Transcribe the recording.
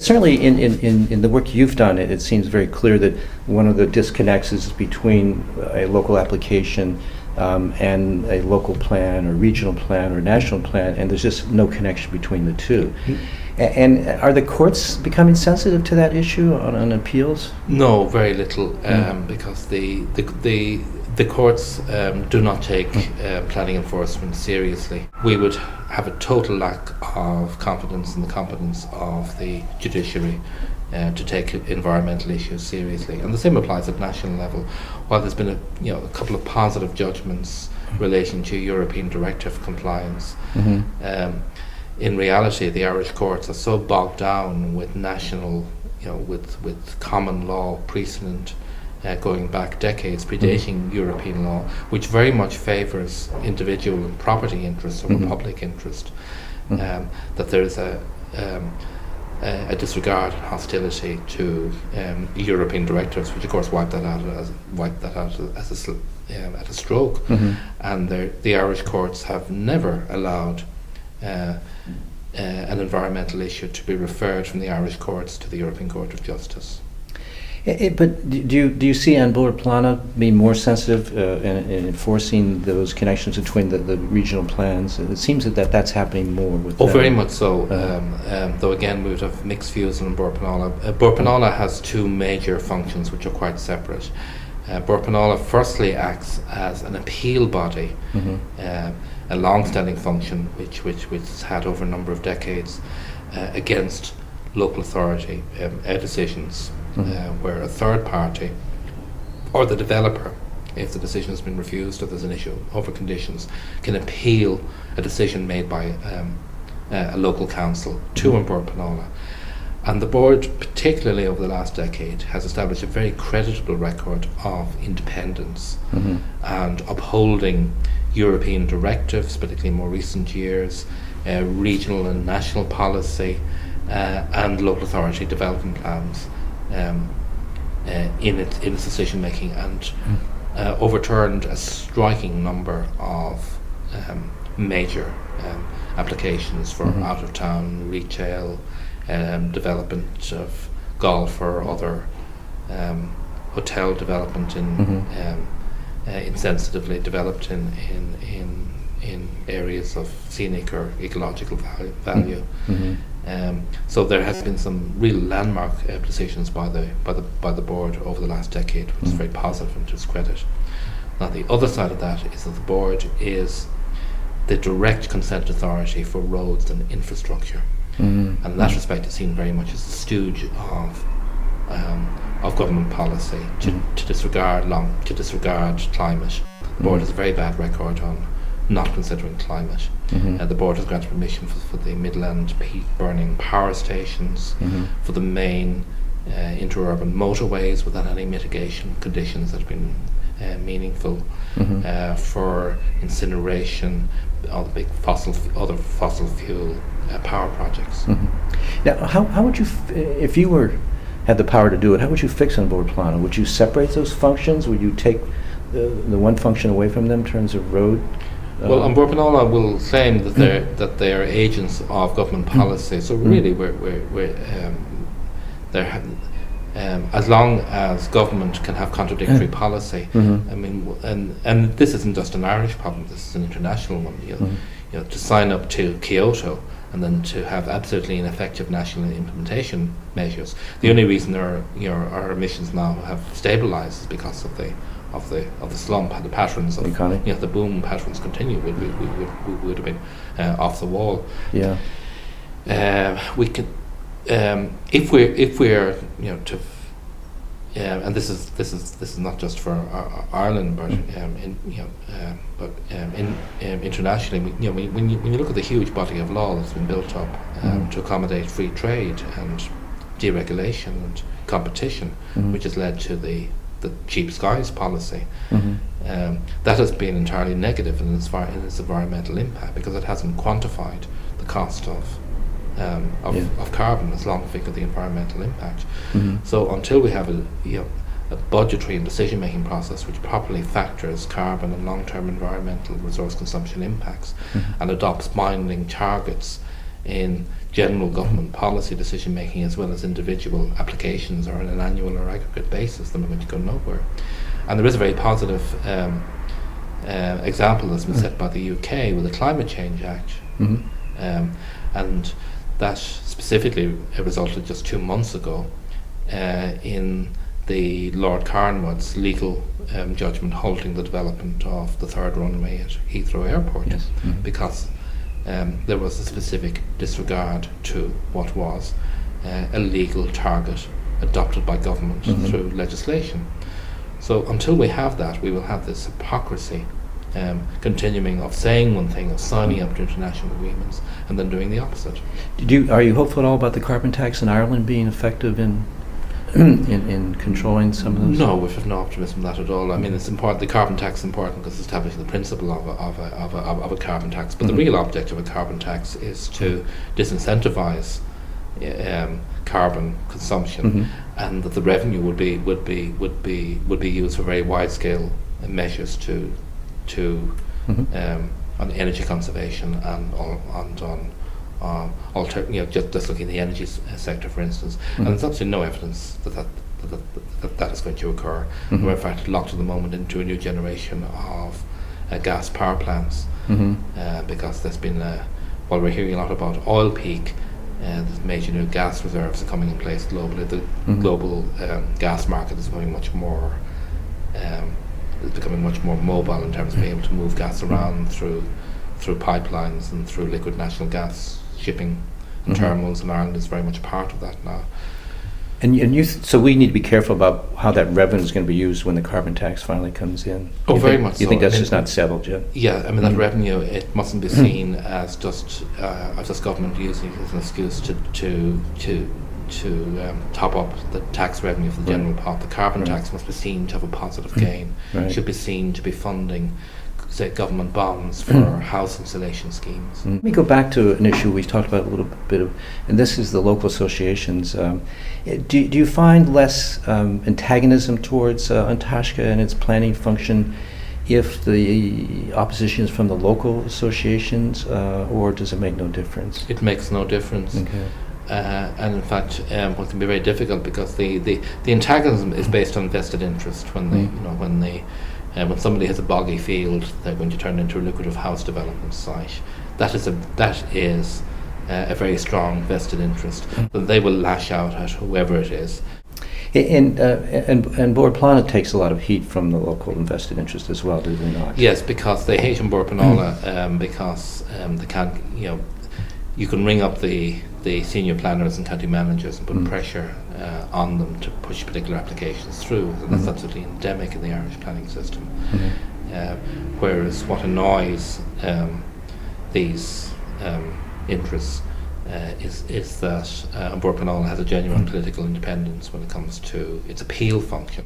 Certainly in the work you've done, it seems very clear that one of the disconnects is between a local application and a local plan or regional plan or national plan, and there's just no connection between the two. And are the courts becoming sensitive to that issue on appeals? No, very little, because the courts do not take planning enforcement seriously. We would have a total lack of confidence in the competence of the judiciary to take environmental issues seriously, and the same applies at national level. While there's been a couple of positive judgments relating to European directive compliance, in reality, the Irish courts are so bogged down with national, with common law precedent going back decades, predating European law, which very much favours individual and property interests over public interest, that there is a disregard and hostility to European directives, which of course wiped that out at a stroke. And the Irish courts have never allowed an environmental issue to be referred from the Irish courts to the European Court of Justice. But do you see An Bord Pleanála being more sensitive in enforcing those connections between the regional plans? It seems that that's happening more with them. Very much so. Though again, we would have mixed views on Bord Pleanála. Bord Pleanála has two major functions which are quite separate. Bord Pleanála firstly acts as an appeal body, a long-standing function which has had over a number of decades against local authority decisions, where a third party or the developer, if the decision has been refused or there's an issue over conditions, can appeal a decision made by a local council to An Bord Pleanála. And the board, particularly over the last decade, has established a very creditable record of independence and upholding European directives, particularly in more recent years, regional and national policy, and local authority development plans in its decision making, and overturned a striking number of major applications for out of town retail, development of golf or other hotel development in sensitively developed in areas of scenic or ecological value. So there has been some real landmark decisions by the board over the last decade, which is very positive and to its credit. Now the other side of that is that the board is the direct consent authority for roads and infrastructure, and in that respect is seen very much as a stooge of government policy to disregard climate. The board has a very bad record on not considering climate. The board has granted permission for the Midland peat burning power stations, for the main interurban motorways without any mitigation conditions that have been meaningful, for incineration, all the big other fossil fuel power projects. Now, how would you, if you had the power to do it, how would you fix An Bord Pleanála? Would you separate those functions? Would you take the one function away from them in terms of road? Well, An Bord Pleanála will claim that they are agents of government policy. So really, as long as government can have contradictory policy, I mean, and this isn't just an Irish problem. This is an international one. You know, to sign up to Kyoto and then to have absolutely ineffective national implementation measures. The only reason our emissions now have stabilised is because of the slump, the patterns of the boom patterns continue. We would have been off the wall. Yeah. We can, if we're to. And this is not just for Ireland, but internationally. When you look at the huge body of law that's been built up to accommodate free trade and deregulation and competition, which has led to the cheap skies policy, that has been entirely negative in its environmental impact, because it hasn't quantified the cost of carbon as long as we figure the environmental impact. So until we have a budgetary and decision-making process which properly factors carbon and long-term environmental resource consumption impacts and adopts binding targets in general government policy decision making as well as individual applications or on an annual or aggregate basis, then we're going to go nowhere. And there is a very positive example that's been set by the UK with the Climate Change Act. And that specifically resulted just 2 months ago in the Lord Carnwood's legal judgment halting the development of the third runway at Heathrow Airport. Yes. Because there was a specific disregard to what was a legal target adopted by government through legislation. So until we have that, we will have this hypocrisy continuing of saying one thing, of signing up to international agreements, and then doing the opposite. Are you hopeful at all about the carbon tax in Ireland being effective in in controlling some of those? No, we have no optimism in that at all. I mean, it's important. The carbon tax is important because it's establishing the principle of a carbon tax. But the real object of a carbon tax is to disincentivise carbon consumption, and that the revenue would be used for very wide scale measures on energy conservation and on just looking at the energy sector, for instance. And there's absolutely no evidence that is going to occur. We're in fact locked at the moment into a new generation of gas power plants because there's been while we're hearing a lot about oil peak, there's major new gas reserves are coming in place globally. The global gas market is becoming much more mobile in terms of being able to move gas around through pipelines and through liquid natural gas shipping and terminals, and Ireland is very much a part of that now. So we need to be careful about how that revenue is going to be used when the carbon tax finally comes in. Very much so. You think that's just not settled yet? Yeah, I mean that revenue, it mustn't be seen as just government using it as an excuse to top up the tax revenue for the general pot. The carbon tax must be seen to have a positive gain. It should be seen to be funding, say, government bonds for house insulation schemes. Let me go back to an issue we talked about a little bit of, and this is the local associations. Do you find less antagonism towards Taisce and its planning function if the opposition is from the local associations, or does it make no difference? It makes no difference. Okay. And in fact, what can be very difficult because the antagonism is based on vested interest. When somebody has a boggy field, they're going to turn it into a lucrative house development site. That is a very strong vested interest. That they will lash out at whoever it is. And Bord Pleanála takes a lot of heat from the local invested interest as well, do they not? Yes, because they hate in Bord Pleanála because they can't. You can ring up the senior planners and county managers and put pressure on them to push particular applications through, and that's absolutely endemic in the Irish planning system. Whereas what annoys these interests is that Bord Pleanála has a genuine political independence when it comes to its appeal function.